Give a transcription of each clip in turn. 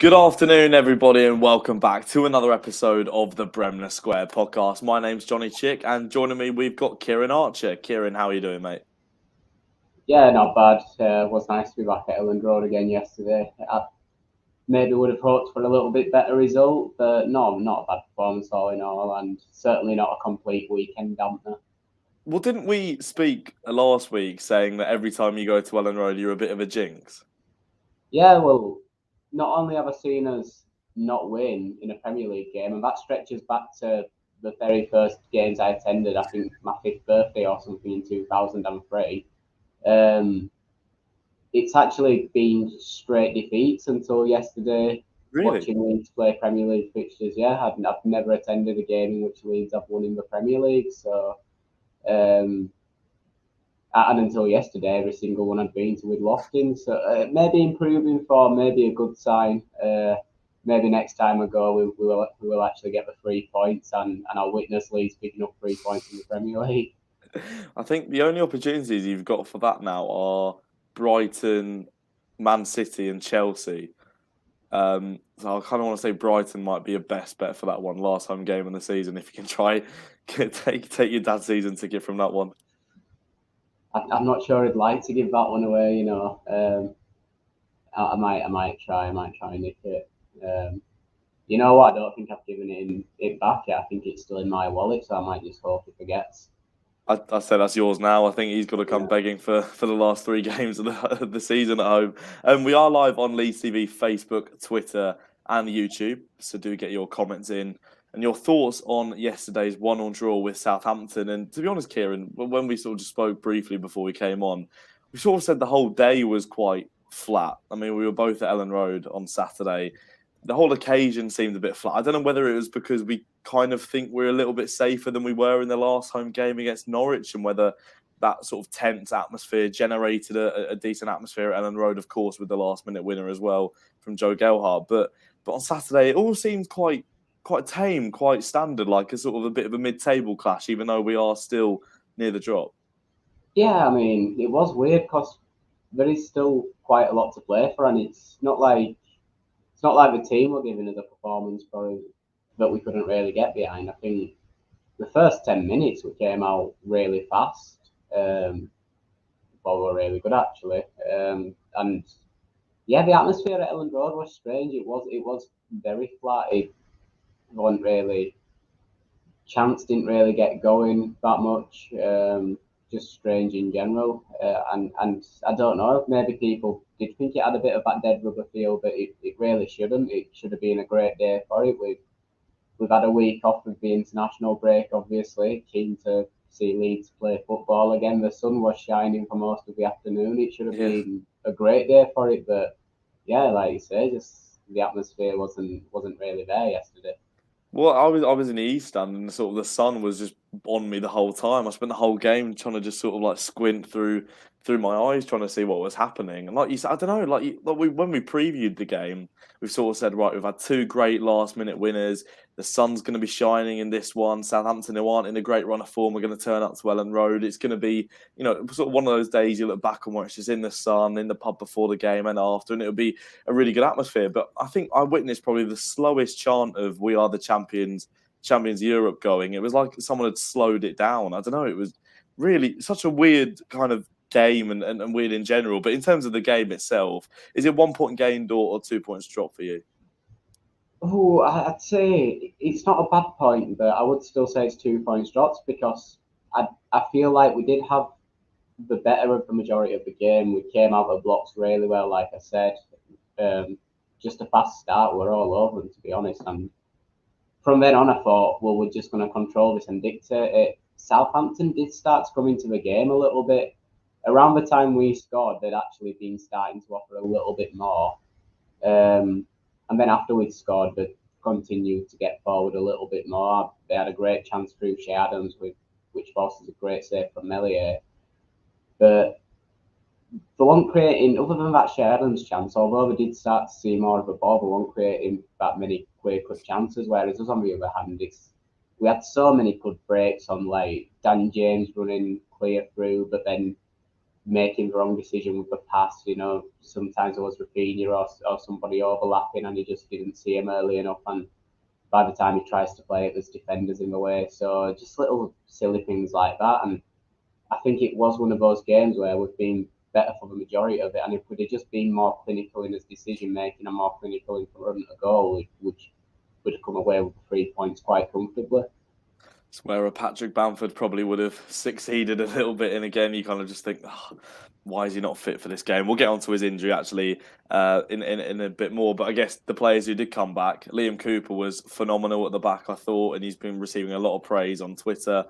Good afternoon, everybody, and welcome back to another episode of the Bremner Square podcast. My name's Johnny Chick, and joining me, we've got Kieran Archer. Kieran, how are you doing, mate? Yeah, not bad. It was nice to be back at Elland Road again yesterday. I maybe would have hoped for a little bit better result, but no, not a bad performance all in all, and certainly not a complete weekend dampener. Well, didn't we speak last week saying that every time you go to Ellen Road, you're a bit of a jinx? Yeah, well, not only have I seen us not win in a Premier League game, and that stretches back to the very first games I attended, I think my fifth birthday or something in 2003. Um, it's actually been straight defeats until yesterday. Really? Watching Leeds play Premier League fixtures, yeah, I've never attended a game in which Leeds have won in the Premier League. So, um, and until yesterday, every single one I'd been to, we'd lost in. So maybe improving form, maybe a good sign. Maybe next time we go, we will actually get the 3 points, and I'll witness Leeds picking up 3 points in the Premier League. I think the only opportunities you've got for that now are Brighton, Man City, and Chelsea. So I kind of want to say Brighton might be a best bet for that one. Last home game in the season, if you can try take your dad's season ticket from that one. I'm not sure I'd like to give that one away. I might try and nick it. You know what? I don't think I've given it back yet. I think it's still in my wallet, so I might just hope he forgets. I said that's yours now. I think he's got to come Yeah. begging for the last three games of the season at home. And we are live on Leeds TV, Facebook, Twitter, and YouTube. So do get your comments in and your thoughts on yesterday's 1-1 draw with Southampton. And to be honest, Kieran, when we sort of just spoke briefly before we came on, we sort of said the whole day was quite flat. I mean, we were both at Ellen Road on Saturday. The whole occasion seemed a bit flat. I don't know whether it was because we kind of think we're a little bit safer than we were in the last home game against Norwich, and whether that sort of tense atmosphere generated a decent atmosphere at Ellen Road, of course, with the last-minute winner as well from Joe Gelhardt. But on Saturday, it all seemed quite tame, quite standard, like a sort of a bit of a mid-table clash, even though we are still near the drop. Yeah, I mean, it was weird because there is still quite a lot to play for, and it's not like the team were giving us a performance for that we couldn't really get behind. I think the first 10 minutes we came out really fast. Well, we were really good actually, and yeah, the atmosphere at Ellen Road was strange. It was very flat. It wasn't really chance didn't really get going that much. Just strange in general, and I don't know. Maybe people did think it had a bit of that dead rubber feel, but it really shouldn't. It should have been a great day for it. We've had a week off with the international break, obviously. Keen to see Leeds play football again. The sun was shining for most of the afternoon. It should have Yeah. been a great day for it, but yeah, like you say, just the atmosphere wasn't really there yesterday. Well, I was in the East Stand, and sort of the sun was just on me the whole time. I spent the whole game trying to just sort of like squint through my eyes, trying to see what was happening. And like you said, I don't know, when we previewed the game, we sort of said, right, we've had two great last-minute winners. The sun's going to be shining in this one. Southampton, who aren't in a great run of form, are going to turn up to Ellen Road. It's going to be, sort of one of those days you look back on where it's just in the sun, in the pub before the game and after, and it'll be a really good atmosphere. But I think I witnessed probably the slowest chant of "We are the champions, champions Europe" going. It was like someone had slowed it down. I don't know. It was really such a weird kind of game and weird in general. But in terms of the game itself, is it 1 point gained or 2 points dropped for you? Oh, I'd say it's not a bad point, but I would still say it's 2 points dropped because I feel like we did have the better of the majority of the game. We came out of blocks really well, like I said. Um, just a fast start, we're all over them, to be honest. And from then on, I thought, well, we're just going to control this and dictate it. Southampton did start to come into the game a little bit. Around the time we scored, they'd actually been starting to offer a little bit more. Um, and then after we'd scored, they continued to get forward a little bit more. They had a great chance through Shea Adams, which forces a great save from Melier. But they weren't creating, other than that Shea Adams chance, although we did start to see more of a ball, they weren't creating that many clear-cut chances. Whereas us, on the other hand, we had so many good breaks on, like Dan James running clear through, but then making the wrong decision with the pass. Sometimes it was Rafinha or somebody overlapping, and he just didn't see him early enough, and by the time he tries to play it, there's defenders in the way. So just little silly things like that. And I think it was one of those games where we've been better for the majority of it. And if we'd have just been more clinical in his decision making and more clinical in front of goal, we would have come away with 3 points quite comfortably. It's where a Patrick Bamford probably would have succeeded a little bit. And again, you kind of just think, oh, why is he not fit for this game? We'll get onto his injury actually in a bit more. But I guess the players who did come back, Liam Cooper was phenomenal at the back, I thought, and he's been receiving a lot of praise on Twitter.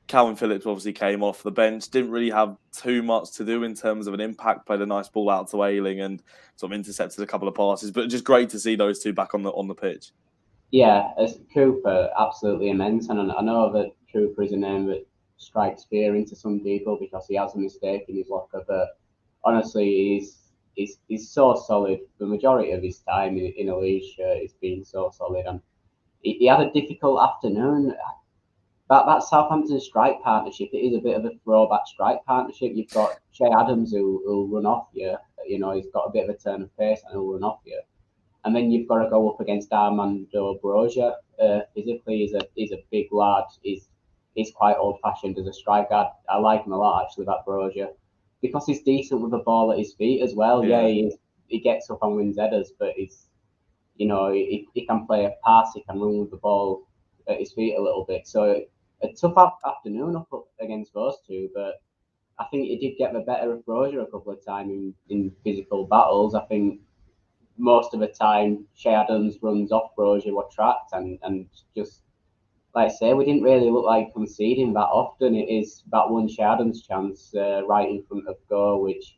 Calvin Phillips obviously came off the bench, didn't really have too much to do in terms of an impact, played a nice ball out to Ayling and sort of intercepted a couple of passes. But just great to see those two back on the pitch. Yeah, Cooper, absolutely immense. And I know that Cooper is a name that strikes fear into some people because he has a mistake in his locker. But honestly, he's so solid. The majority of his time in a Leeds shirt, he's been so solid. And he had a difficult afternoon. That Southampton strike partnership, it is a bit of a throwback strike partnership. You've got Che Adams who'll run off you. He's got a bit of a turn of pace and he'll run off you. And then you've got to go up against Armando Broja. Physically, he's a big lad. He's quite old-fashioned as a striker. I like him a lot, actually, that Broja, because he's decent with the ball at his feet as well. Yeah, he gets up and wins headers, but he can play a pass. He can run with the ball at his feet a little bit. So a tough afternoon up against those two, but I think he did get the better of Broja a couple of times in physical battles. I think most of the time, Che Adams runs off Broja were tracked, and just like I say, we didn't really look like conceding that often. It is that one Che Adams chance right in front of goal, which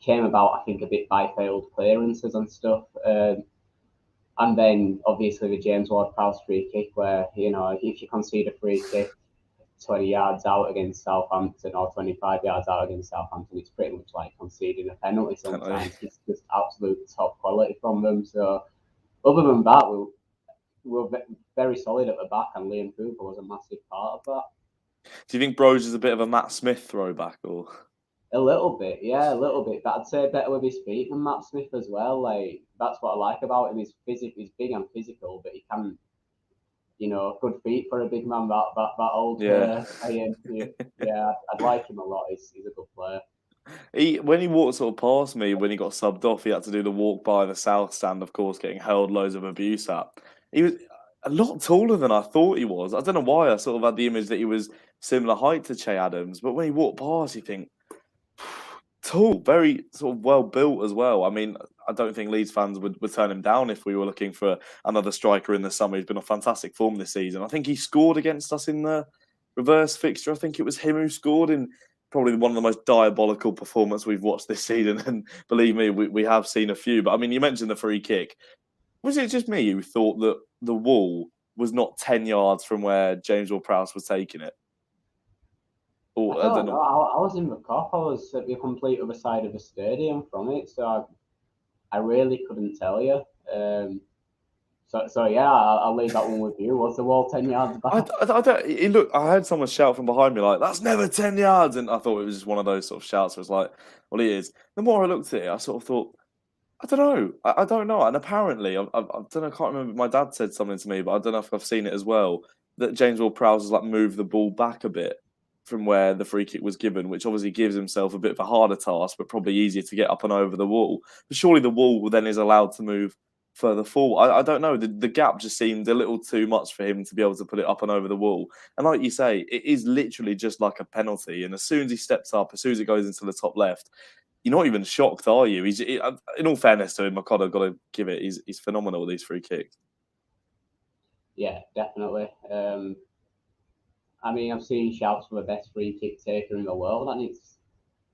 came about, I think, a bit by failed clearances and stuff. And then obviously the James Ward-Prowse free kick, where if you concede a free kick 20 yards out against Southampton or 25 yards out against Southampton, it's pretty much like conceding a penalty sometimes. It's just absolute top quality from them. So other than that, we're very solid at the back, and Liam Cooper was a massive part of that. Do you think Broja is a bit of a Matt Smith throwback, or? A little bit, yeah, a little bit. But I'd say better with his feet than Matt Smith as well. Like, that's what I like about him. He's big and physical, but he can, good feet for a big man that old. Yeah. Yeah, I'd like him a lot. He's a good player. When he walked sort of past me, when he got subbed off, he had to do the walk by the south stand, of course, getting hurled loads of abuse at. He was a lot taller than I thought he was. I don't know why I sort of had the image that he was similar height to Che Adams, but when he walked past, you think, tall, very sort of well built as well. I mean, I don't think Leeds fans would turn him down if we were looking for another striker in the summer. He's been on fantastic form this season. I think he scored against us in the reverse fixture. I think it was him who scored in probably one of the most diabolical performances we've watched this season. And believe me, we have seen a few. But I mean, you mentioned the free kick. Was it just me who thought that the wall was not 10 yards from where James Ward-Prowse was taking it? Or, I don't know. I was in the Kop. I was at the complete other side of the stadium from it, so I really couldn't tell you. So yeah, I'll leave that one with you. Was the wall 10 yards back? I heard someone shout from behind me like, "That's never 10 yards," and I thought it was just one of those sort of shouts. Where it's like, well, it is. The more I looked at it, I sort of thought, I don't know. I don't know. And apparently, I don't know. I can't remember. My dad said something to me, but I don't know if I've seen it as well. That James Ward-Prowse has like moved the ball back a bit from where the free kick was given, which obviously gives himself a bit of a harder task, but probably easier to get up and over the wall. But surely the wall then is allowed to move further forward. I don't know. The gap just seemed a little too much for him to be able to put it up and over the wall. And like you say, it is literally just like a penalty. And as soon as he steps up, as soon as it goes into the top left, you're not even shocked, are you? In all fairness to him, I've got to give it. He's phenomenal with these free kicks. Yeah, definitely. I mean, I've seen shouts for the best free kick taker in the world, and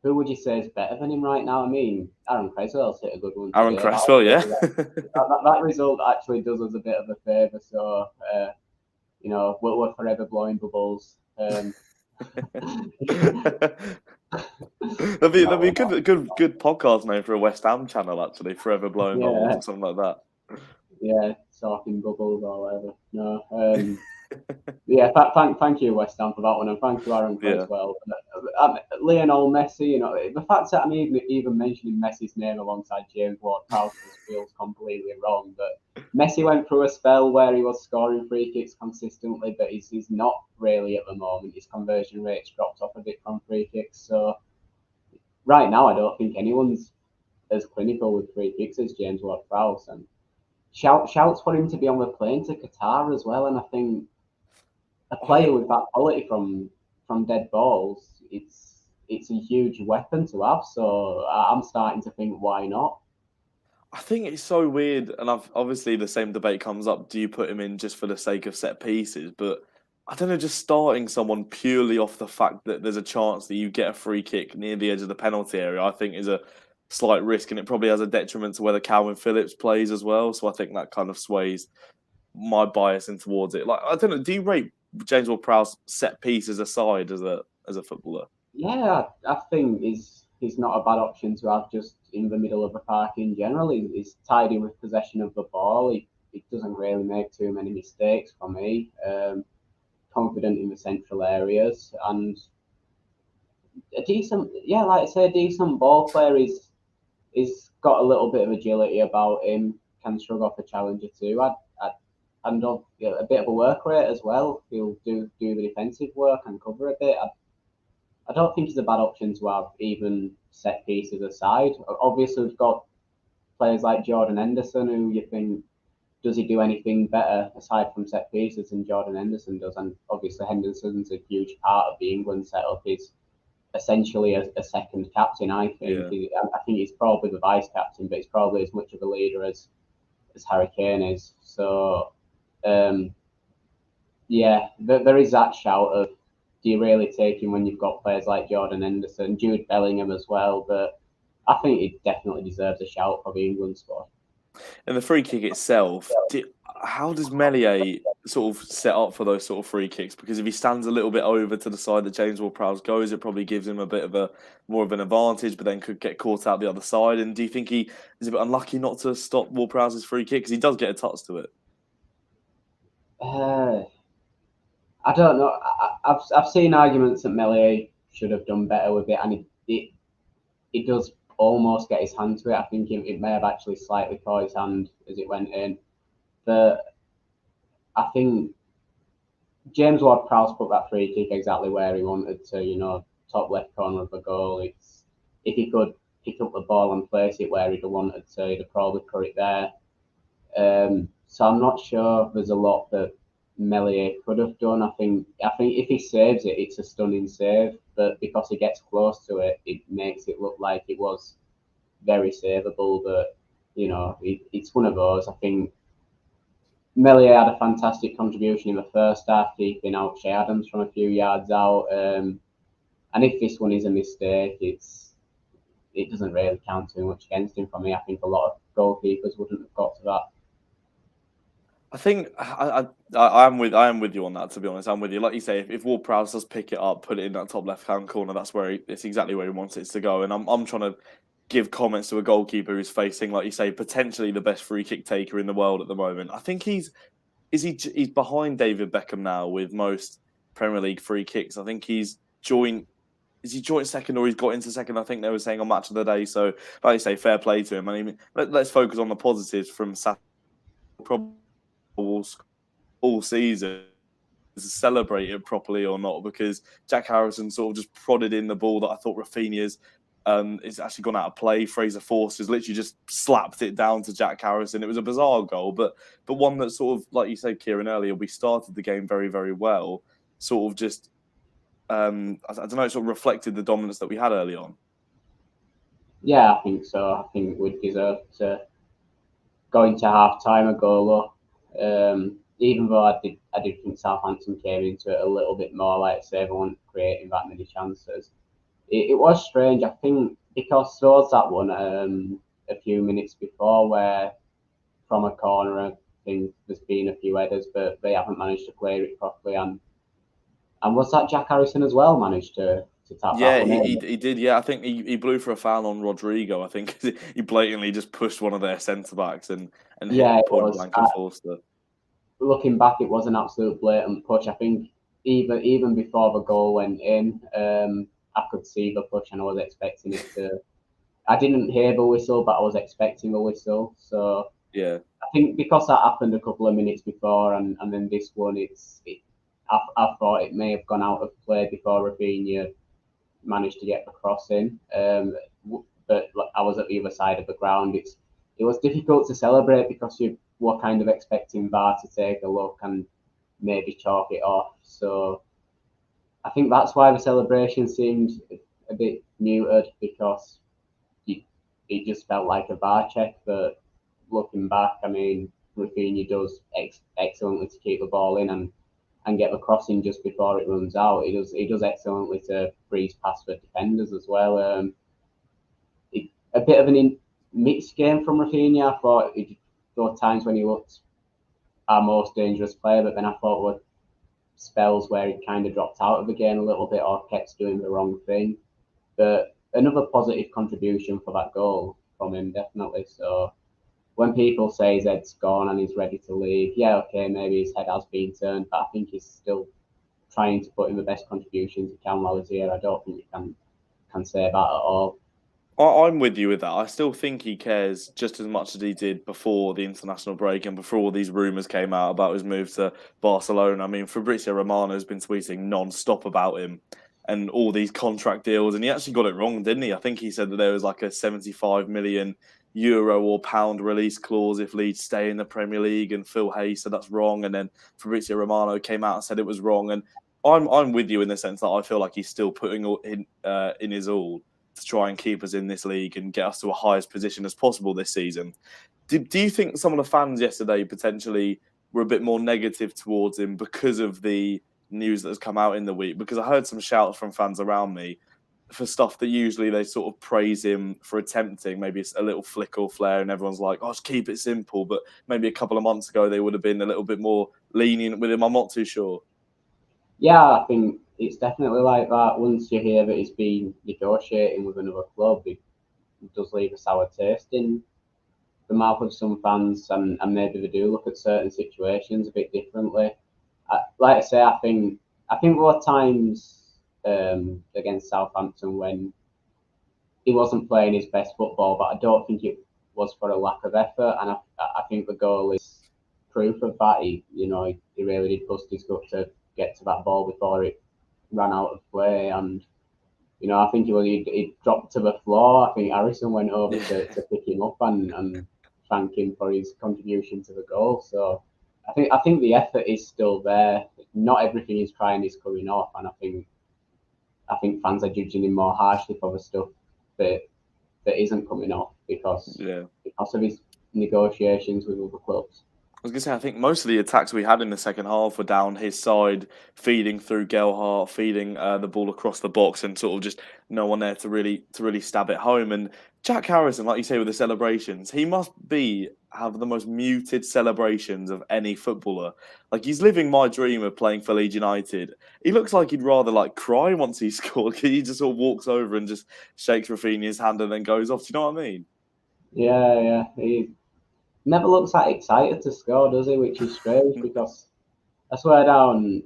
who would you say is better than him right now? I mean, Aaron Cresswell's hit a good one. Aaron Cresswell, yeah. that result actually does us a bit of a favour, so we're forever blowing bubbles. That'd be a good podcast name for a West Ham channel, actually. Forever blowing bubbles or something like that. Yeah, talking bubbles or whatever. No. Yeah, thank you, West Ham, for that one, and thank you, Aaron Cresswell. Lionel Messi, you know, the fact that I'm even mentioning Messi's name alongside James Ward-Prowse feels completely wrong. But Messi went through a spell where he was scoring free kicks consistently, but he's not really at the moment. His conversion rate's dropped off a bit from free kicks. So right now, I don't think anyone's as clinical with free kicks as James Ward-Prowse. And shouts for him to be on the plane to Qatar as well. And I think a player with that quality from dead balls, it's a huge weapon to have. So I'm starting to think, why not? I think it's so weird, and obviously the same debate comes up. Do you put him in just for the sake of set pieces? But I don't know, just starting someone purely off the fact that there's a chance that you get a free kick near the edge of the penalty area, I think is a slight risk, and it probably has a detriment to whether Calvin Phillips plays as well. So I think that kind of sways my bias in towards it. Like, I don't know, do you rate James Ward-Prowse set pieces aside as a footballer? Yeah, I think he's not a bad option to have just in the middle of the park in general. He's tidy with possession of the ball. He doesn't really make too many mistakes for me. Confident in the central areas and a decent, yeah, like I say, a decent ball player. He's got a little bit of agility about him. Can shrug off a challenge or two. And a bit of a work rate as well. He'll do the defensive work and cover a bit. I don't think he's a bad option to have, even set pieces aside. Obviously, we've got players like Jordan Henderson, who you think, does he do anything better aside from set pieces than Jordan Henderson does? And obviously, Henderson's a huge part of the England setup. He's essentially a second captain, I think. Yeah. I think he's probably the vice captain, but he's probably as much of a leader as Harry Kane is. So, yeah, there is that shout of, do you really take him when you've got players like Jordan Henderson, Jude Bellingham as well? But I think he definitely deserves a shout for the England squad. And the free kick itself, how does Meslier sort of set up for those sort of free kicks? Because if he stands a little bit over to the side that James Ward-Prowse goes, it probably gives him a bit of a more of an advantage, but then could get caught out the other side. And do you think he is a bit unlucky not to stop Ward-Prowse's free kick? Because he does get a touch to it. I don't know. I've seen arguments that Meslier should have done better with it, and it does almost get his hand to it. I think it may have actually slightly caught his hand as it went in. But I think James Ward-Prowse put that free kick exactly where he wanted to, you know, top left corner of the goal. It's, if he could pick up the ball and place it where he'd have wanted to, he'd have probably put it there. So I'm not sure there's a lot that Meslier could have done. I think if he saves it, it's a stunning save. But because he gets close to it, it makes it look like it was very savable. But you know, it's one of those. I think Meslier had a fantastic contribution in the first half, keeping out Shea Adams from a few yards out. And if this one is a mistake, it doesn't really count too much against him for me. I think a lot of goalkeepers wouldn't have got to that. I think I am with you on that. To be honest, I'm with you. Like you say, if Ward-Prowse does pick it up, put it in that top left hand corner, that's where it's exactly where he wants it to go. And I'm trying to give comments to a goalkeeper who's facing, like you say, potentially the best free kick taker in the world at the moment. I think he's behind David Beckham now with most Premier League free kicks. I think he's joint. Is he joint second or he's got into second? I think they were saying on Match of the Day. So, like you say, fair play to him. I mean, let's focus on the positives from Saturday. All season to celebrate it properly or not, because Jack Harrison sort of just prodded in the ball that I thought Rafinha's it's actually gone out of play. Fraser Force has literally just slapped it down to Jack Harrison. It was a bizarre goal, but one that sort of, like you said, Kieran, earlier, we started the game very, very well. Sort of just, I don't know, it sort of reflected the dominance that we had early on. Yeah, I think so. I think we deserve to go into half time a goal up. Even though I did think Southampton came into it a little bit more, like I say, they weren't creating that many chances. It was strange, I think, because there was that one a few minutes before where from a corner, I think there's been a few headers, but they haven't managed to clear it properly. And was that Jack Harrison as well managed to tap Yeah, that one in? he did. Yeah, I think he blew for a foul on Rodrigo. I think he blatantly just pushed one of their centre backs and Yeah, hit it point was. blank and Forster. Looking back, it was an absolute blatant push. I think even before the goal went in, I could see the push and I was expecting it to. I didn't hear the whistle, but I was expecting the whistle. So Yeah. I think because that happened a couple of minutes before, and then this one, I thought it may have gone out of play before Rafinha managed to get the cross in. But I was at the other side of the ground. It was difficult to celebrate because you were kind of expecting VAR to take a look and maybe chalk it off. So I think that's why the celebration seemed a bit muted because it just felt like a VAR check. But looking back, I mean, Rafinha does excellently to keep the ball in and get the crossing just before it runs out. He does excellently to freeze past the defenders as well. A bit of mixed game from Rafinha. I thought there were times when he looked our most dangerous player, but then I thought were spells where he kind of dropped out of the game a little bit or kept doing the wrong thing. But another positive contribution for that goal from him, definitely. So when people say Zed's gone and he's ready to leave, yeah, okay, maybe his head has been turned, but I think he's still trying to put in the best contributions he can while he's here. I don't think you can say that at all. I'm with you with that. I still think he cares just as much as he did before the international break and before all these rumours came out about his move to Barcelona. I mean, Fabrizio Romano has been tweeting non-stop about him and all these contract deals, and he actually got it wrong, didn't he? I think he said that there was like a 75 million euro or pound release clause if Leeds stay in the Premier League, and Phil Hayes said that's wrong, and then Fabrizio Romano came out and said it was wrong. And I'm with you in the sense that I feel like he's still putting in his all to try and keep us in this league and get us to a highest position as possible this season. Do you think some of the fans yesterday potentially were a bit more negative towards him because of the news that has come out in the week? Because I heard some shouts from fans around me for stuff that usually they sort of praise him for attempting. Maybe it's a little flick or flare and everyone's like, oh, just keep it simple. But maybe a couple of months ago they would have been a little bit more lenient with him. I'm not too sure. Yeah, I think it's definitely like that. Once you hear that he's been negotiating with another club, it does leave a sour taste in the mouth of some fans, and maybe they do look at certain situations a bit differently. Like I say, I think there were times against Southampton when he wasn't playing his best football, but I don't think it was for a lack of effort, and I think the goal is proof of that. He really did bust his gut to get to that ball before it ran out of play, and I think he dropped to the floor. I think Harrison went over Yeah. to pick him up and thank him for his contribution to the goal. So I think the effort is still there. Not everything he's trying is coming off, and I think fans are judging him more harshly for the stuff that isn't coming off Yeah. because of his negotiations with other clubs. I was going to say, I think most of the attacks we had in the second half were down his side, feeding through Gelhardt, feeding the ball across the box, and sort of just no one there to really stab it home. And Jack Harrison, like you say, with the celebrations, he must have the most muted celebrations of any footballer. Like he's living my dream of playing for Leeds United. He looks like he'd rather like cry once he scored. He just sort of walks over and just shakes Rafinha's hand and then goes off. Do you know what I mean? Yeah. He never looks that excited to score, does he? Which is strange because I swear down,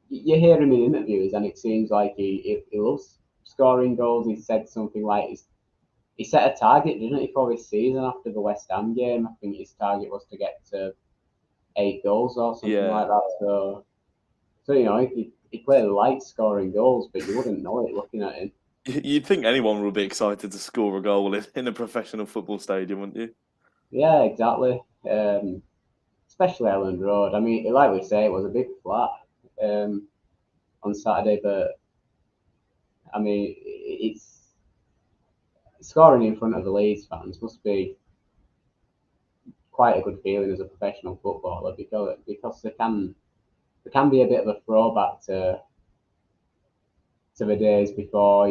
you hear him in interviews, and it seems like he loves scoring goals. He said something like he set a target, didn't he, for this season after the West Ham game? I think his target was to get to 8 goals or something Yeah. like that. So he clearly likes scoring goals, but you wouldn't know it looking at him. You'd think anyone would be excited to score a goal in a professional football stadium, wouldn't you? Yeah, exactly. Especially Elland Road. I mean, like we say, it was a big flat um, on Saturday, but I mean, it's scoring in front of the Leeds fans must be quite a good feeling as a professional footballer because they can be a bit of a throwback to the days before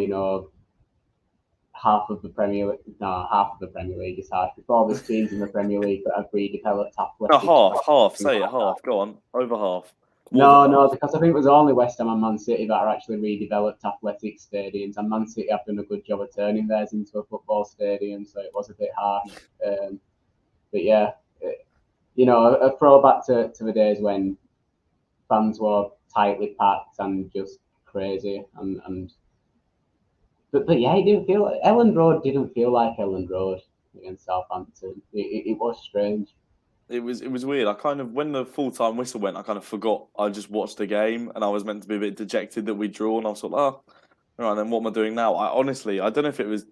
half of the Premier League is hard before there's teams in the Premier League that have redeveloped No, athletic half. things Say it, like that. half. Go on, over half, more than No, half. because I think it was only West Ham and Man City that are actually redeveloped athletic stadiums, and Man City have done a good job of turning theirs into a football stadium, so it was a bit harsh. But yeah, a throwback to the days when fans were tightly packed and just crazy, and But yeah, it didn't feel Elland Road didn't feel like Elland Road against Southampton. It was strange. It was weird. I kind of when the full time whistle went, I kind of forgot I just watched the game, and I was meant to be a bit dejected that we'd drawn. I was like, oh, all right, then what am I doing now? I honestly, I don't know if it was.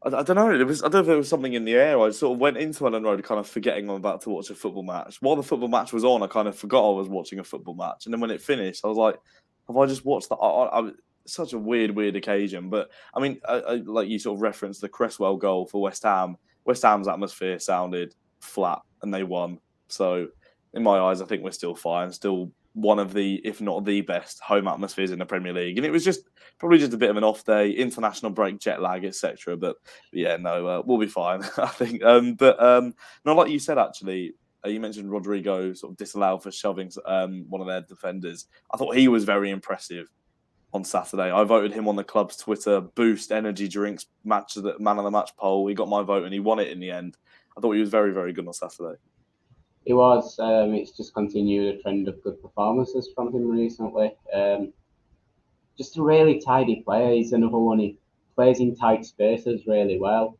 I don't know. I don't know if there was something in the air. I sort of went into Ellen Road kind of forgetting I'm about to watch a football match. While the football match was on, I kind of forgot I was watching a football match. And then when it finished, I was like, have I just watched that? Such a weird occasion. But I mean, like you sort of referenced the Cresswell goal for West Ham. West Ham's atmosphere sounded flat and they won. So in my eyes, I think we're still fine. Still one of the, if not the best home atmospheres in the Premier League. And it was just probably just a bit of an off day, international break, jet lag, etc. But yeah, no, we'll be fine, I think. No, like you said, actually, you mentioned Rodrigo sort of disallowed for shoving one of their defenders. I thought he was very impressive on Saturday. I voted him on the club's Twitter Boost Energy Drinks match, the man of the match poll. He got my vote and he won it in the end. I thought he was very good on Saturday. It was. It's just continued a trend of good performances from him recently. Just a really tidy player. He's another one. He plays in tight spaces really well.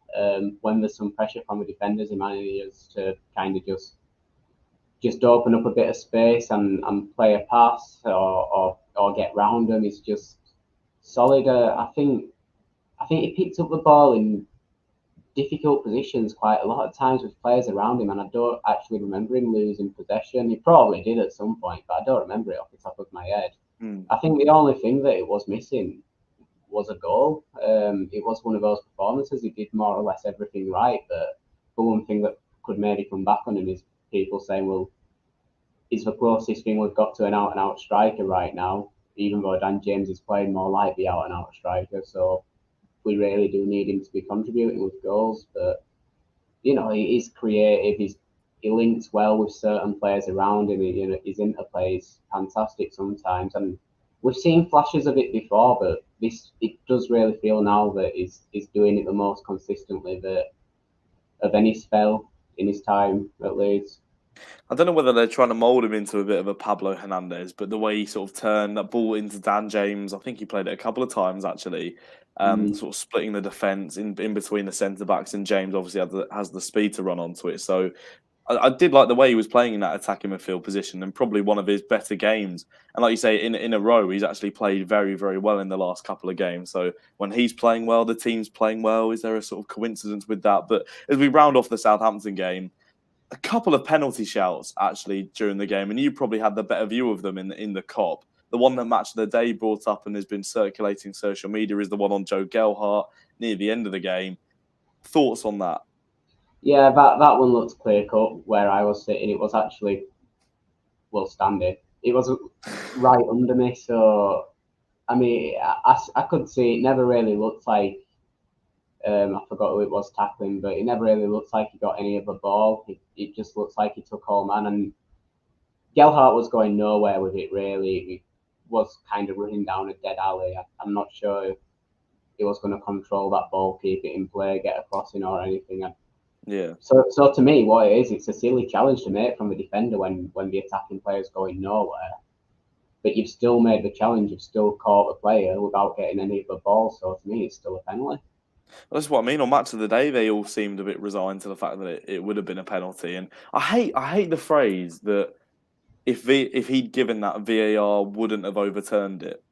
When there's some pressure from the defenders, he manages to kind of just open up a bit of space and play a pass or get round them. He's just solid. I think he picked up the ball in difficult positions quite a lot of times with players around him, and I don't actually remember him losing possession. He probably did at some point, but I don't remember it off the top of my head. I think the only thing that it was missing was a goal. It was one of those performances. He did more or less everything right, but the one thing that could maybe come back on him is people saying, well, he's the closest thing we've got to an out and out striker right now, even though Dan James is playing more like the out and out striker. So we really do need him to be contributing with goals. But he's creative. He links well with certain players around him. His interplay is fantastic sometimes, and we've seen flashes of it before. But it does really feel now that he's doing it the most consistently of any spell in his time at Leeds. I don't know whether they're trying to mould him into a bit of a Pablo Hernandez, but the way he sort of turned that ball into Dan James, I think he played it a couple of times actually, sort of splitting the defence in between the centre backs, and James obviously has the speed to run onto it. So I did like the way he was playing in that attacking midfield position, and probably one of his better games. And like you say, in a row, he's actually played very well in the last couple of games. So when he's playing well, the team's playing well. Is there a sort of coincidence with that? But as we round off the Southampton game, a couple of penalty shouts actually during the game, and you probably had the better view of them in the COP. The one that Match of the Day brought up and has been circulating social media is the one on Joe Gelhardt near the end of the game. Thoughts on that? Yeah, that one looked clear cut where I was sitting. It was actually standing. It was right under me, so I mean, I could see it. Never really looked like I forgot who it was tackling, but it never really looked like he got any of the ball. It just looks like he took home man, and Gelhardt was going nowhere with it really. He was kind of running down a dead alley. I'm not sure if he was going to control that ball, keep it in play, get a crossing or anything. Yeah. So to me, what it is, it's a silly challenge to make from the defender when the attacking player's going nowhere. But you've still made the challenge, you've still caught the player without getting any of the ball. So to me, it's still a penalty. That's what I mean. On Match of the Day, they all seemed a bit resigned to the fact that it would have been a penalty. And I hate the phrase that if he'd given that, VAR wouldn't have overturned it.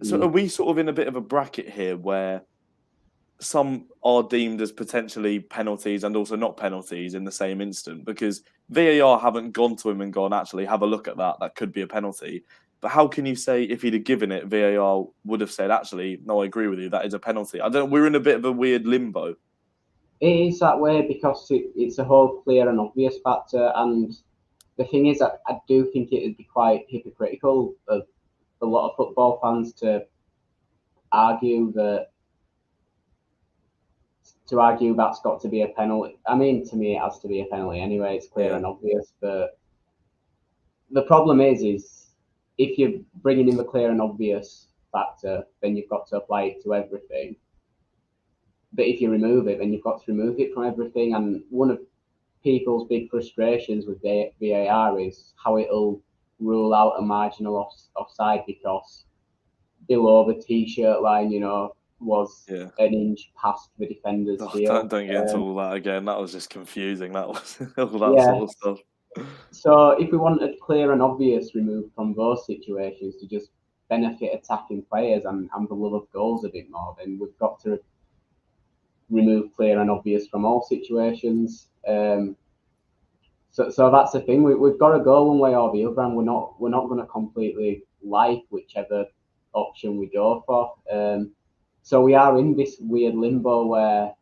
So are we sort of in a bit of a bracket here where some are deemed as potentially penalties and also not penalties in the same instant? Because VAR haven't gone to him and gone, actually, have a look at that. That could be a penalty. But how can you say if he'd have given it, VAR would have said, actually, no, I agree with you, that is a penalty? We're in a bit of a weird limbo. It is that way because it's a whole clear and obvious factor. And the thing is, I do think it would be quite hypocritical of a lot of football fans to argue that's got to be a penalty. I mean, to me, it has to be a penalty anyway. It's clear and obvious. But the problem is if you're bringing in the clear and obvious factor, then you've got to apply it to everything. But if you remove it, then you've got to remove it from everything. And one of people's big frustrations with VAR is how it'll rule out a marginal offside because below the t-shirt line, was Yeah. an inch past the defender's Oh, heel. don't get into all that again. That was just confusing. That was all that Yeah. sort of stuff. So if we wanted clear and obvious removed from those situations to just benefit attacking players and the love of goals a bit more, then we've got to remove clear and obvious from all situations. So that's the thing. We've got to go one way or the other, and we're not going to completely like whichever option we go for. So we are in this weird limbo where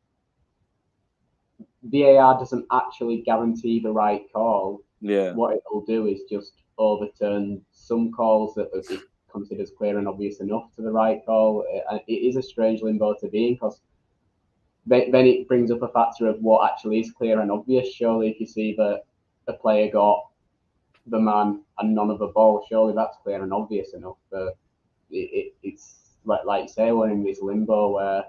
VAR doesn't actually guarantee the right call. Yeah. What it'll do is just overturn some calls that it considers clear and obvious enough to the right call. It is a strange limbo to be in, because then it brings up a factor of what actually is clear and obvious. Surely, if you see that a player got the man and none of the ball, surely that's clear and obvious enough. But it's like you say, we're in this limbo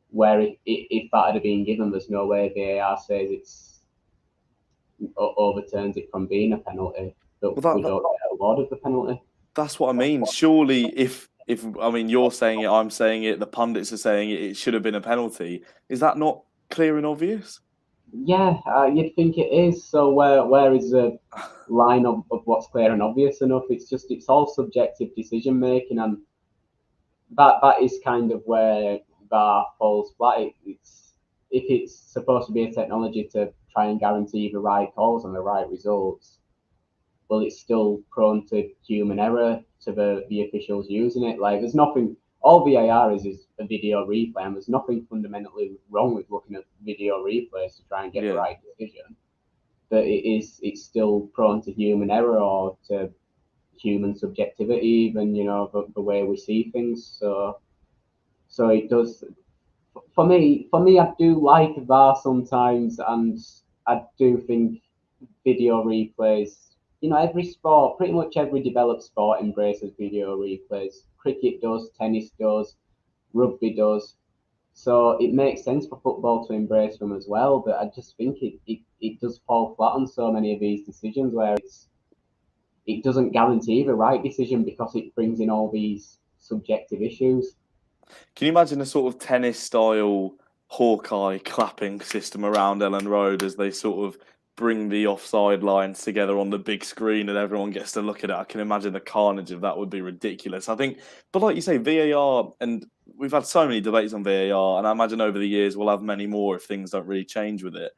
where if that had been given, there's no way VAR says it's overturns it from being a penalty, but Well, we don't get awarded the penalty. that's what I mean. Surely, if I mean, you're saying it, I'm saying it, the pundits are saying it, it should have been a penalty. Is that not clear and obvious? Yeah, you'd think it is. So where is the line of what's clear and obvious enough? It's all subjective decision making, and that is kind of where VAR falls flat. It's if it's supposed to be a technology to try and guarantee the right calls and the right results, well, it's still prone to human error to the officials using it. Like, there's nothing. All VAR is a video replay, and there's nothing fundamentally wrong with looking at video replays to try and get the right decision. But it's still prone to human error or to human subjectivity, even the way we see things. So it does. For me, I do like VAR sometimes, and I do think video replays. Every sport, pretty much every developed sport embraces video replays. Cricket does, tennis does, rugby does. So it makes sense for football to embrace them as well. But I just think it does fall flat on so many of these decisions where it doesn't guarantee the right decision because it brings in all these subjective issues. Can you imagine a sort of tennis style Hawkeye clapping system around Ellen Road as they sort of bring the offside lines together on the big screen and everyone gets to look at it? I can imagine the carnage of that would be ridiculous. I think, but like you say, VAR, and we've had so many debates on VAR, and I imagine over the years we'll have many more if things don't really change with it.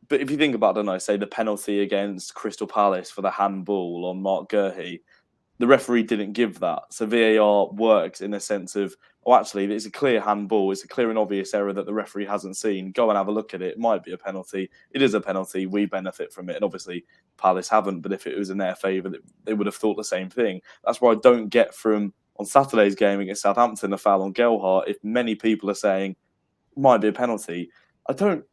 But if you think about, I don't know, say the penalty against Crystal Palace for the handball on Mark Gurhey, the referee didn't give that. So VAR works in a sense of, oh, actually, it's a clear handball. It's a clear and obvious error that the referee hasn't seen. Go and have a look at it. It might be a penalty. It is a penalty. We benefit from it. And obviously, Palace haven't. But if it was in their favour, they would have thought the same thing. That's why I don't get from, on Saturday's game against Southampton, a foul on Gelhardt, if many people are saying, it might be a penalty. I don't,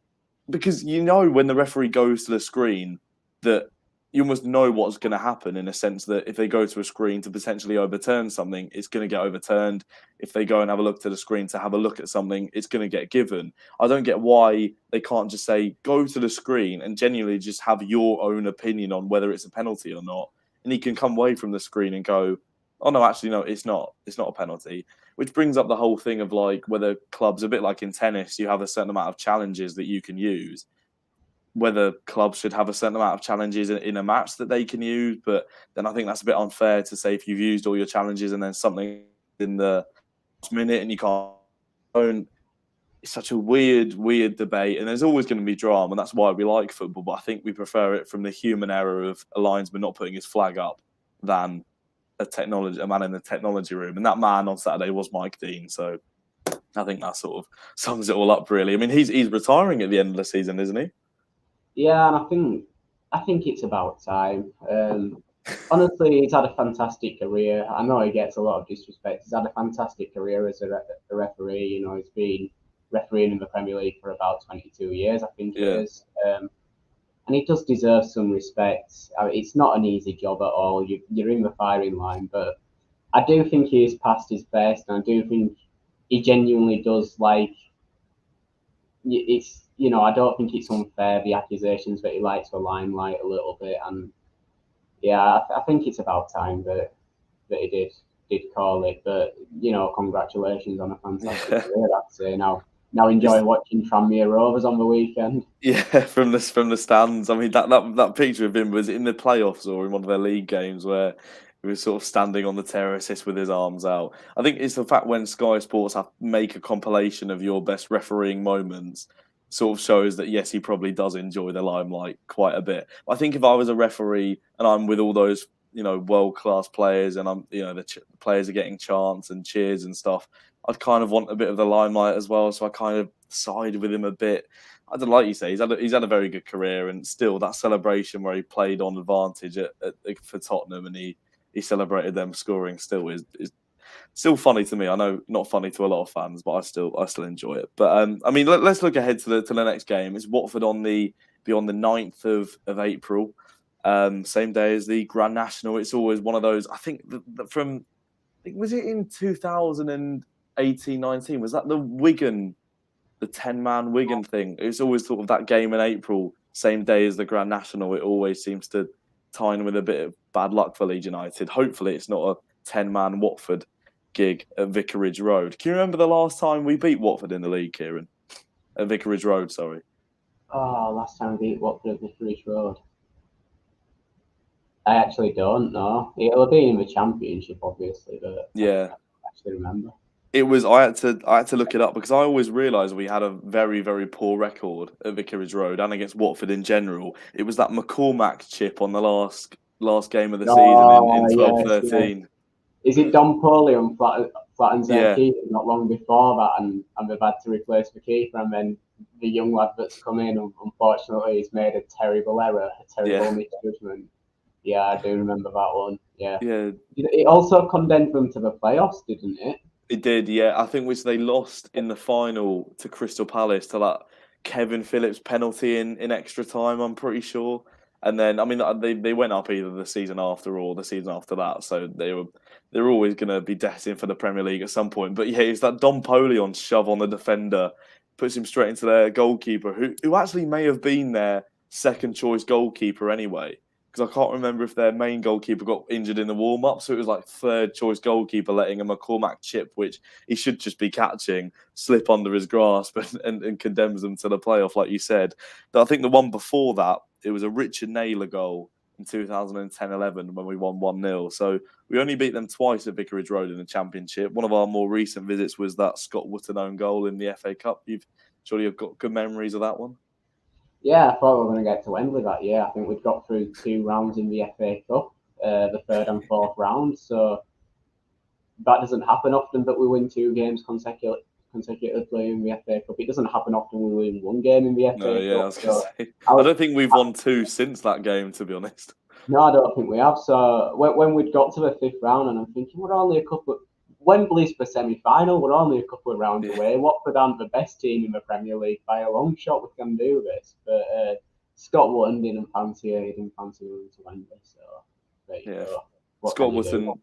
because when the referee goes to the screen that you must know what's going to happen, in a sense that if they go to a screen to potentially overturn something, it's going to get overturned. If they go and have a look to the screen to have a look at something, it's going to get given. I don't get why they can't just say, go to the screen and genuinely just have your own opinion on whether it's a penalty or not. And he can come away from the screen and go, oh, no, actually, no, it's not. It's not a penalty. Which brings up the whole thing of like whether clubs, a bit like in tennis, you have a certain amount of challenges that you can use. Whether clubs should have a certain amount of challenges in a match that they can use, but then I think that's a bit unfair to say if you've used all your challenges and then something in the last minute and you can't. It's such a weird debate, and there's always going to be drama, and that's why we like football. But I think we prefer it from the human error of a linesman not putting his flag up than a man in the technology room. And that man on Saturday was Mike Dean, so I think that sort of sums it all up, really. I mean, he's retiring at the end of the season, isn't he? Yeah, and I think it's about time. Honestly, he's had a fantastic career. I know he gets a lot of disrespect. He's had a fantastic career as a referee. He's been refereeing in the Premier League for about 22 years, I think it is. And he does deserve some respect. It's not an easy job at all. You're in the firing line, but I do think he is past his best, and I do think he genuinely does like. I don't think it's unfair, the accusations that he likes the limelight a little bit, and yeah, I think it's about time that he did. did call it. But congratulations on a fantastic Yeah. career. I'd say now enjoy watching Tranmere Rovers on the weekend. Yeah, from the stands. I mean, that picture of him was in the playoffs or in one of their league games where he was sort of standing on the terraces with his arms out. I think it's the fact when Sky Sports make a compilation of your best refereeing moments, sort of shows that yes, he probably does enjoy the limelight quite a bit. I think if I was a referee and I'm with all those world class players and I'm the players are getting chants and cheers and stuff, I'd kind of want a bit of the limelight as well. So I kind of side with him a bit. I don't like you say he's had a very good career, and still that celebration where he played on advantage for Tottenham and he celebrated them scoring is still funny to me. I know not funny to a lot of fans, but I still enjoy it. But I mean, let's look ahead to the next game. It's Watford on the 9th of April, same day as the Grand National. It's always one of those. I think was it in 2018-19? Was that the Wigan? The 10-man Wigan thing. It's always sort of that game in April, same day as the Grand National. It always seems to tie in with a bit of bad luck for Leeds United. Hopefully, it's not a 10-man Watford gig at Vicarage Road. Can you remember the last time we beat Watford in the league, Kieran? At Vicarage Road, sorry. Oh, last time we beat Watford at Vicarage Road. I actually don't know. It'll be in the Championship, obviously, but Yeah. I don't actually remember. It was. I had to look it up because I always realised we had a very, very poor record at Vicarage Road and against Watford in general. It was that McCormack chip on the last game of the season in yes, 12-13. yes. Is it Don Poley and flattens their Yeah. keeper not long before that, and they've had to replace the keeper, and then the young lad that's come in, unfortunately, he's made a terrible error, a terrible misjudgment. Yeah, I do remember that one. Yeah. It also condemned them to the playoffs, didn't it? It did, yeah. I think which they lost in the final to Crystal Palace to that Kevin Phillips penalty in extra time, I'm pretty sure. And then, I mean, they went up either the season after or the season after that, so they're always going to be destined for the Premier League at some point. But yeah, it's that Don Polion shove on the defender, puts him straight into their goalkeeper, who actually may have been their second choice goalkeeper anyway. Because I can't remember if their main goalkeeper got injured in the warm-up, so it was like third choice goalkeeper letting a McCormack chip, which he should just be catching, slip under his grasp and condemns them to the playoff, like you said. But I think the one before that, it was a Richard Naylor goal in 2010-11 when we won 1-0. So we only beat them twice at Vicarage Road in the Championship. One of our more recent visits was that Scott Wootton own goal in the FA Cup. Surely you've got good memories of that one? Yeah, I thought we were going to get to Wembley that year. I think we'd got through 2 rounds in the FA Cup, the 3rd and 4th round. So that doesn't happen often that we win 2 games consecutively in the FA Cup. It doesn't happen often we win 1 game in the FA Cup. I was going to say. I don't think we've won 2 since that game, to be honest. No, I don't think we have. So when we'd got to the 5th round, and I'm thinking we're only a couple. Wembley's for semi-final. We're only a couple of rounds away. Watford aren't the best team in the Premier League by a long shot. We can do this, but Scott Wootton didn't fancy moving to Wembley. So there you go.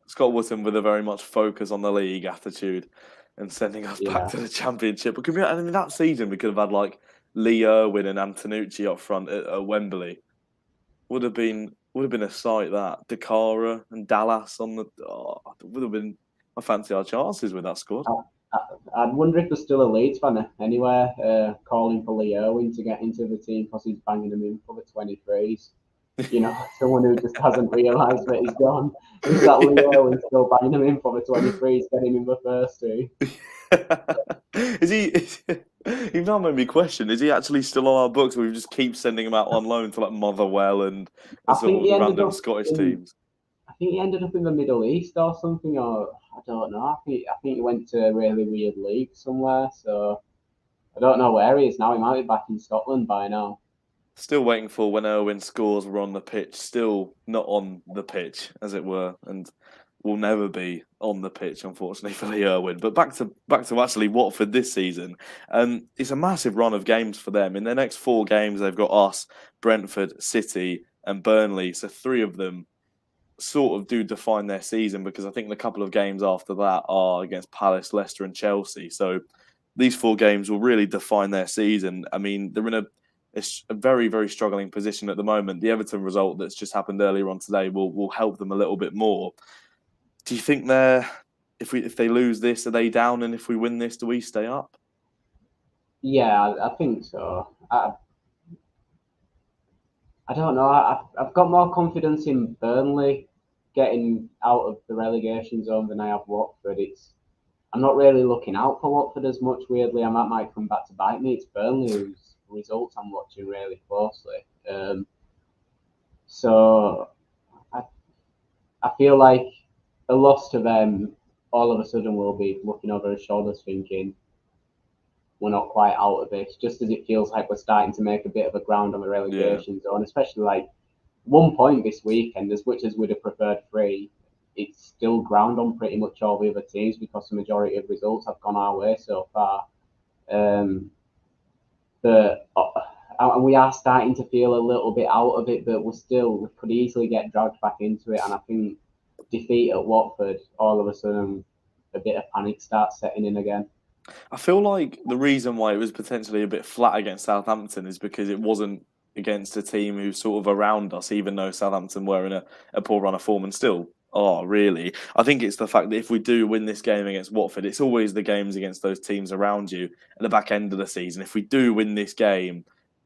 Scott Wootton with a very much focus on the league attitude and sending us back to the Championship. But in that season we could have had like Lee Irwin and Antonucci up front at Wembley. Would have been a sight. That Dakara and Dallas on the would have been. I fancy our chances with that squad. I'd wonder if there's still a Leeds fan anywhere calling for Lee Irwin to get into the team because he's banging them in for the 23s. Someone who just hasn't realised that he's gone. Is that Lee Irwin still banging them in for the 23s, getting him in the first 2? Is he? You've now made me question. Is he actually still on our books, or we just keep sending him out on loan to like Motherwell and sort of random Scottish teams? I think he ended up in the Middle East or something, or I don't know. I think he went to a really weird league somewhere. So I don't know where he is now. He might be back in Scotland by now. Still waiting for when Irwin scores. We're on the pitch. Still not on the pitch, as it were, and will never be on the pitch, unfortunately, for Lee Irwin. But back to actually Watford this season. It's a massive run of games for them. In their next 4 games, they've got us, Brentford, City, and Burnley. So 3 of them sort of do define their season, because I think the couple of games after that are against Palace, Leicester and Chelsea. So these 4 games will really define their season. I mean, they're in a very, very struggling position at the moment. The Everton result that's just happened earlier on today will help them a little bit more. Do you think if they lose this, are they down? And if we win this, do we stay up? Yeah, I think so. I don't know. I've got more confidence in Burnley getting out of the relegation zone than I have Watford. I'm not really looking out for Watford as much. Weirdly, and that might come back to bite me. It's Burnley whose results I'm watching really closely. So I, I feel like a loss to them, all of a sudden we'll be looking over our shoulders thinking we're not quite out of this. Just as it feels like we're starting to make a bit of a ground on the Yeah. relegation zone, especially like 1 point this weekend, as much as we'd have preferred three, it's still ground on pretty much all the other teams because the majority of results have gone our way so far. But and we are starting to feel a little bit out of it, but we could easily get dragged back into it. And I think defeat at Watford, all of a sudden, a bit of panic starts setting in again. I feel like the reason why it was potentially a bit flat against Southampton is because it wasn't against a team who's sort of around us, even though Southampton were in a poor run of form and still are, really. I think it's the fact that if we do win this game against Watford, it's always the games against those teams around you at the back end of the season. If we do win this game,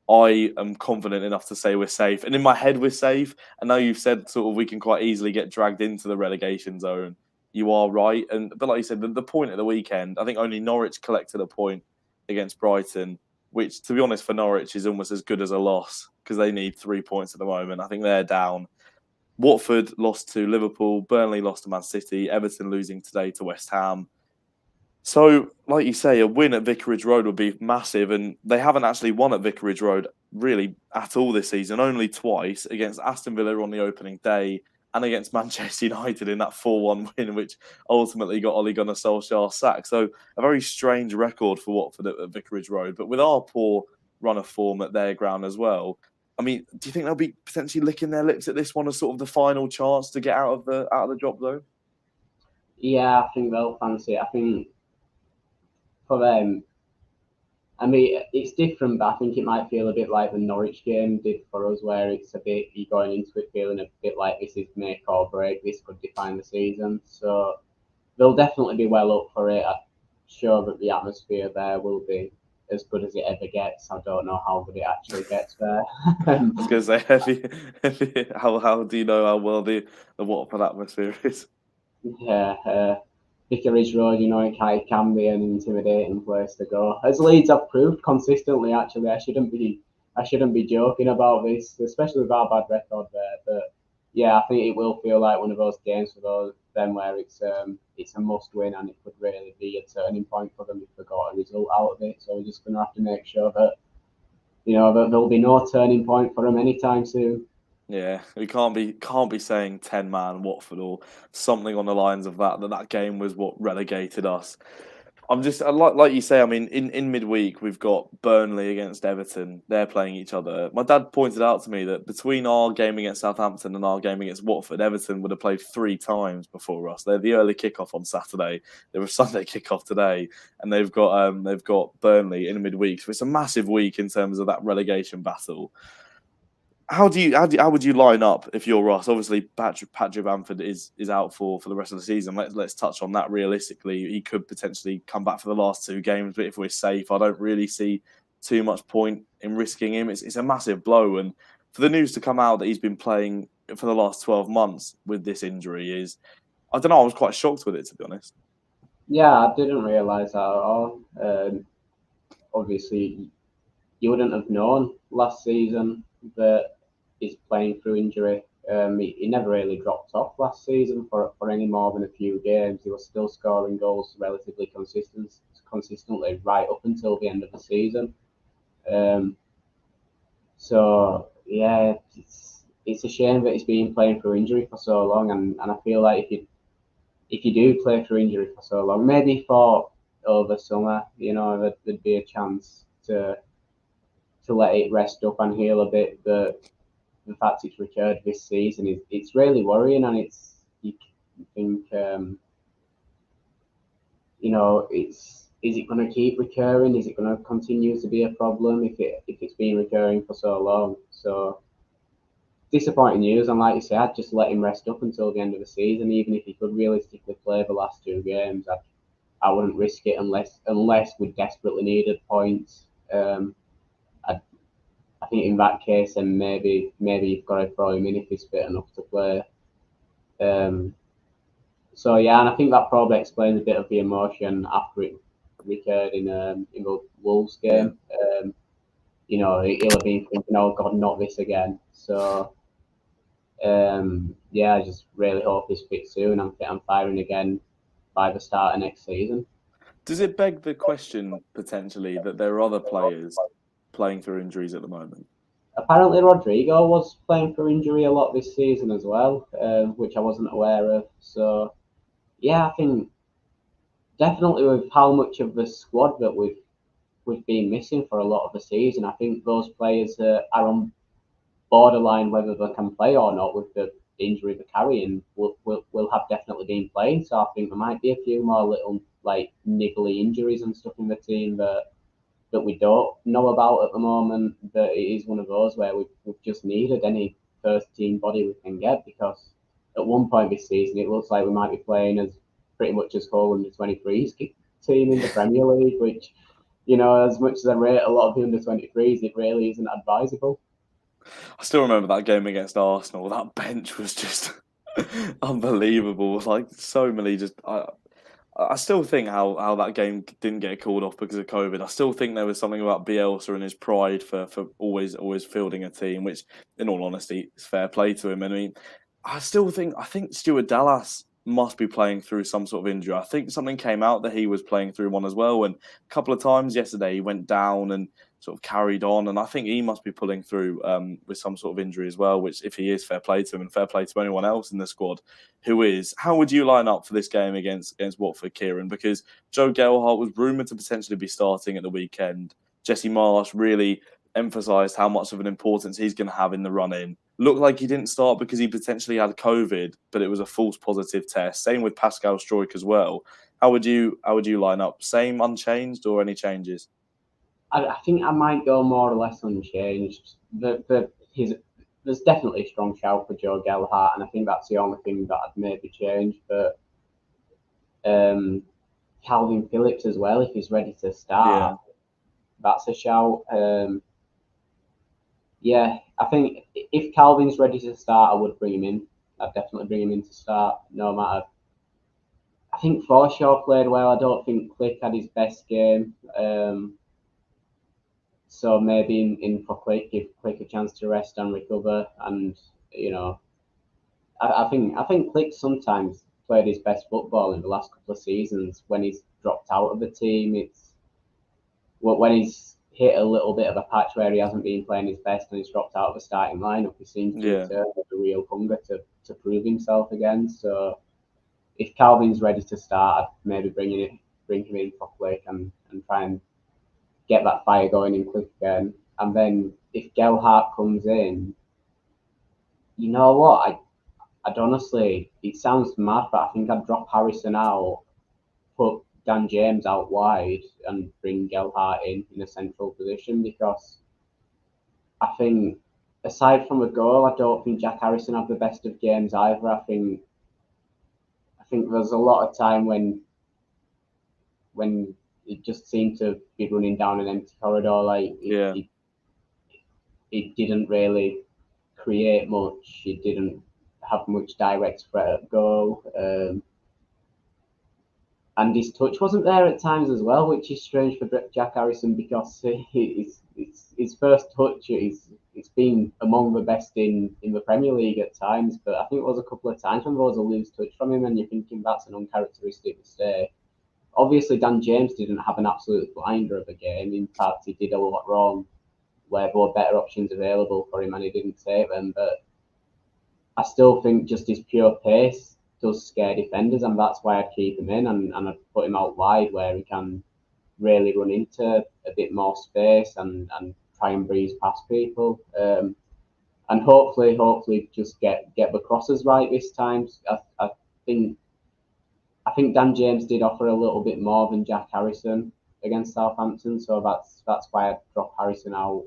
I am confident enough to say we're safe. And in my head, we're safe. I know you've said sort of we can quite easily get dragged into the relegation zone. You are right. But like you said, the point at the weekend, I think only Norwich collected a point against Brighton, which, to be honest, for Norwich is almost as good as a loss because they need 3 points at the moment. I think they're down. Watford lost to Liverpool, Burnley lost to Man City, Everton losing today to West Ham. So, like you say, a win at Vicarage Road would be massive, and they haven't actually won at Vicarage Road really at all this season, only twice against Aston Villa on the opening day and against Manchester United in that 4-1 win, which ultimately got Ole Gunnar Solskjaer sacked. So, a very strange record for Watford at Vicarage Road, but with our poor run of form at their ground as well. I mean, do you think they'll be potentially licking their lips at this one as sort of the final chance to get out of the drop zone? Yeah, I think they'll fancy it. I think for them, I mean, it's different, but I think it might feel a bit like the Norwich game did for us, where it's a bit, you're going into it feeling a bit like this is make or break, this could define the season. So they'll definitely be well up for it. I'm sure that the atmosphere there will be as good as it ever gets. I don't know how good it actually gets there. I was going to say, how do you know how well the Watford atmosphere is? Yeah, Vicarage Road, it can be an intimidating place to go. As Leeds have proved consistently, actually, I shouldn't be joking about this, especially with our bad record there. But yeah, I think it will feel like one of those games for them where it's a must win, and it could really be a turning point for them if they got a result out of it. So we're just going to have to make sure that that there'll be no turning point for them anytime soon. Yeah, we can't be saying 10-man Watford or something on the lines of that game was what relegated us. I'm just like you say. I mean, in midweek we've got Burnley against Everton. They're playing each other. My dad pointed out to me that between our game against Southampton and our game against Watford, Everton would have played 3 times before us. They're the early kickoff on Saturday. They were Sunday kickoff today, and they've got Burnley in midweek. So it's a massive week in terms of that relegation battle. How would you line up if you're Ross? Obviously, Patrick Bamford is out for the rest of the season. Let's touch on that realistically. He could potentially come back for the last 2 games, but if we're safe, I don't really see too much point in risking him. It's a massive blow, and for the news to come out that he's been playing for the last 12 months with this injury is, I don't know. I was quite shocked with it, to be honest. Yeah, I didn't realise that at all. Obviously, you wouldn't have known last season that he's playing through injury. He never really dropped off last season for any more than a few games. He was still scoring goals relatively consistently right up until the end of the season. Um, so yeah, it's a shame that he's been playing through injury for so long, and I feel like if you do play through injury for so long, maybe for over summer, there'd be a chance to let it rest up and heal a bit. The fact it's recurred this season it's really worrying, and it's you think it's is it going to keep recurring? Is it going to continue to be a problem if it's been recurring for so long? So disappointing news. And like you say, I'd just let him rest up until the end of the season. Even if he could realistically play the last 2 games, I wouldn't risk it unless we desperately needed points. I think in that case, then maybe you've got to throw him in if he's fit enough to play. So yeah, and I think that probably explains a bit of the emotion after it recurred in the Wolves game. He'll have been thinking, "Oh God, not this again." So yeah, I just really hope he's fit soon and fit and firing again by the start of next season. Does it beg the question potentially that there are other players playing through injuries at the moment? Apparently, Rodrigo was playing for injury a lot this season as well, which I wasn't aware of. So yeah, I think definitely with how much of the squad that we've been missing for a lot of the season, I think those players are on borderline whether they can play or not with the injury they're carrying will have definitely been playing. So I think there might be a few more little like niggly injuries and stuff in the team that we don't know about at the moment. But it is one of those where we've just needed any first team body we can get, because at one point this season it looks like we might be playing as pretty much as whole under 23s team in the Premier League, which, as much as I rate a lot of the under 23s, it really isn't advisable. I still remember that game against Arsenal. That bench was just unbelievable. Like so many, I still think how that game didn't get called off because of COVID. I still think there was something about Bielsa and his pride for always fielding a team, which, in all honesty, is fair play to him. I mean, I think Stuart Dallas must be playing through some sort of injury. I think something came out that he was playing through one as well, and a couple of times yesterday he went down and sort of carried on, and I think he must be pulling through with some sort of injury as well. Which, if he is, fair play to him, and fair play to anyone else in the squad who is. How would you line up for this game against Watford, Kieran? Because Joe Gelhardt was rumoured to potentially be starting at the weekend. Jesse Marsh really emphasised how much of an importance he's going to have in the run-in. Looked like he didn't start because he potentially had COVID, but it was a false positive test. Same with Pascal Struijk as well. How would you line up? Same, unchanged, or any changes? I think I might go more or less unchanged. There's definitely a strong shout for Joe Gelhardt, and I think that's the only thing that I'd maybe change. But Calvin Phillips as well, if he's ready to start, that's a shout. Yeah, I think if Calvin's ready to start, I would bring him in. I'd definitely bring him in to start, no matter. I think Forshaw played well. I don't think Click had his best game. So maybe in for Click, give Click a chance to rest and recover. And I think Click sometimes played his best football in the last couple of seasons when he's dropped out of the team. It's when he's hit a little bit of a patch where he hasn't been playing his best and he's dropped out of the starting lineup. He seems to return with a real hunger to prove himself again. So if Calvin's ready to start, I'd maybe bring him in for Click and try and get that fire going in Click again. And then if Gelhardt comes in, you know what? I'd honestly, it sounds mad, but I think I'd drop Harrison out, put Dan James out wide, and bring Gelhardt in a central position, because I think, aside from a goal, I don't think Jack Harrison had the best of games either. I think there's a lot of time when it just seemed to be running down an empty corridor. Like it didn't really create much. It didn't have much direct threat at goal. And his touch wasn't there at times as well, which is strange for Jack Harrison, because his first touch it's been among the best in the Premier League at times. But I think there was a couple of times when there was a loose touch from him, and you're thinking that's an uncharacteristic mistake. Obviously, Dan James didn't have an absolute blinder of a game. In fact, he did a lot wrong where there were better options available for him and he didn't take them. But I still think just his pure pace does scare defenders, and that's why I'd keep him in and I'd put him out wide where he can really run into a bit more space and try and breeze past people. And hopefully just get the crosses right this time. I think Dan James did offer a little bit more than Jack Harrison against Southampton, so that's why I dropped Harrison out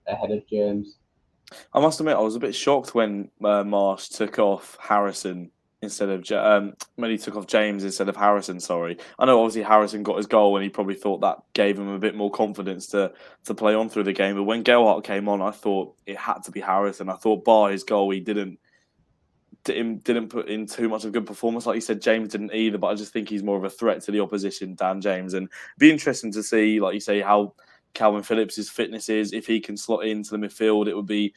ahead of James. I must admit, I was a bit shocked when Marsh took off Harrison instead of when he took off James instead of Harrison. Sorry, I know obviously Harrison got his goal, and he probably thought that gave him a bit more confidence to play on through the game. But when Gelhardt came on, I thought it had to be Harrison. I thought bar his goal, he didn't put in too much of a good performance. Like you said, James didn't either, but I just think he's more of a threat to the opposition, Dan James. And it'd be interesting to see, like you say, how Calvin Phillips' fitness is. If he can slot into the midfield, it'd be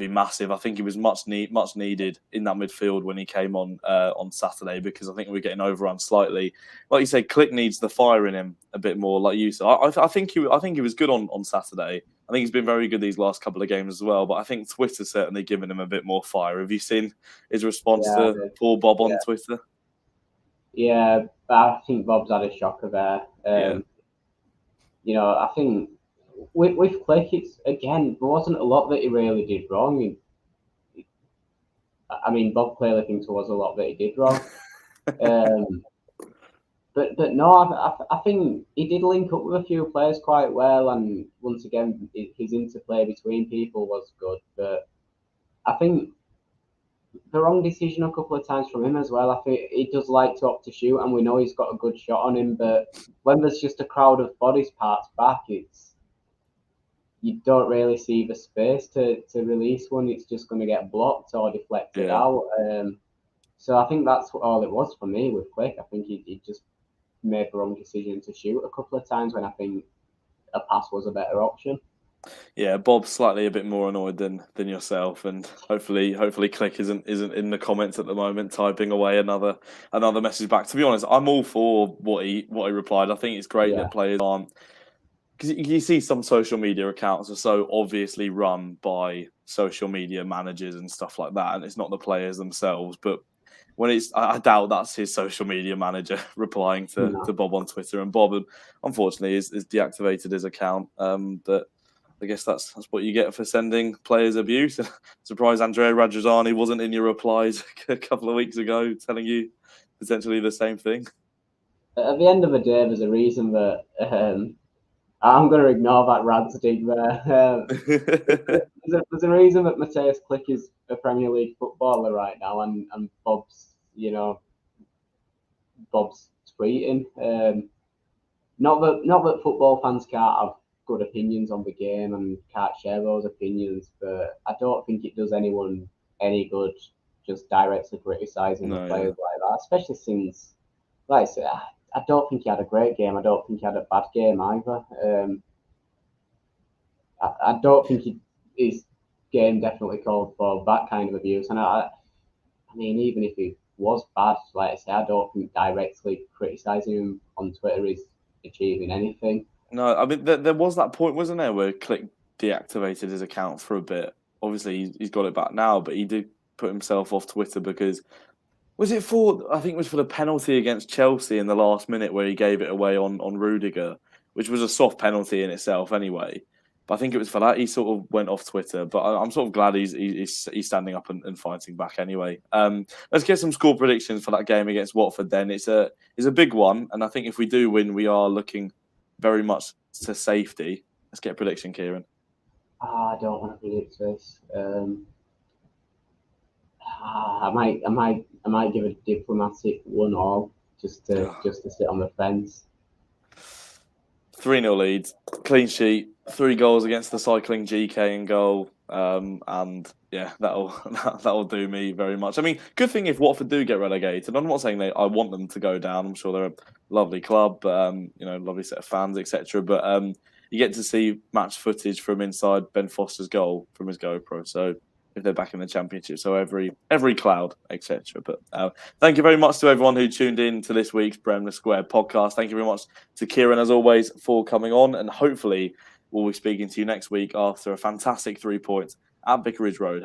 massive. I think he was much needed in that midfield when he came on Saturday, because I think we're getting overrun slightly. Like you say, Click needs the fire in him a bit more. Like you said, I think he was good on Saturday. I think he's been very good these last couple of games as well. But I think Twitter's certainly given him a bit more fire. Have you seen his response to poor Bob on Twitter? Yeah, I think Bob's had a shocker there. You know, I think with Click, it's again, there wasn't a lot that he really did wrong. I mean, Bob clearly thinks there was a lot that he did wrong. But no, I think he did link up with a few players quite well, and once again, his interplay between people was good. But I think the wrong decision a couple of times from him as well. I think he does like to opt to shoot, and we know he's got a good shot on him. But when there's just a crowd of bodies parts back, you don't really see the space to release one. It's just going to get blocked or deflected out. So I think that's all it was for me with Click. I think he just made the wrong decision to shoot a couple of times when I think a pass was a better option. Yeah, Bob's slightly a bit more annoyed than yourself, and hopefully Click isn't in the comments at the moment typing away another message back. To be honest, I'm all for what he replied. I think it's great that players aren't, because you see some social media accounts are so obviously run by social media managers and stuff like that, and it's not the players themselves. But when I doubt that's his social media manager replying to Bob on Twitter, and Bob, unfortunately, is deactivated his account. But I guess that's what you get for sending players abuse. Surprised Andrea Radrizzani wasn't in your replies a couple of weeks ago, telling you potentially the same thing. At the end of the day, there's a reason that I'm going to ignore that Rads dig there. There's a reason that Mateus Click is a Premier League footballer right now, and Bob's tweeting. Not that football fans can't have good opinions on the game and can't share those opinions, but I don't think it does anyone any good just directly criticising the players like that, especially since, like I said, I don't think he had a great game. I don't think he had a bad game either. I don't think his game definitely called for that kind of abuse. And I mean, even if he was bad, like I say, I don't think directly criticising him on Twitter is achieving anything. No, I mean, there was that point, wasn't there, where Click deactivated his account for a bit. Obviously, he's got it back now, but he did put himself off Twitter because, I think it was for the penalty against Chelsea in the last minute where he gave it away on Rudiger, which was a soft penalty in itself anyway. But I think it was for that he sort of went off Twitter. But I'm sort of glad he's standing up and fighting back anyway. Let's get some score predictions for that game against Watford then. It's a big one, and I think if we do win, we are looking very much to safety. Let's get a prediction, Kieran. I don't want to predict this. I might give a diplomatic 1-1 just to sit on the fence. 3-0 Leeds, clean sheet, 3 goals against the cycling GK in goal, and yeah, that'll do me very much. I mean, good thing if Watford do get relegated. I'm not saying I want them to go down. I'm sure they're a lovely club, lovely set of fans, etc. But you get to see match footage from inside Ben Foster's goal from his GoPro. So if they're back in the Championship, so every cloud, etc. But thank you very much to everyone who tuned in to this week's Bremner Square podcast. Thank you very much to Kieran, as always, for coming on, and hopefully we'll be speaking to you next week after a fantastic 3 points at Vicarage Road.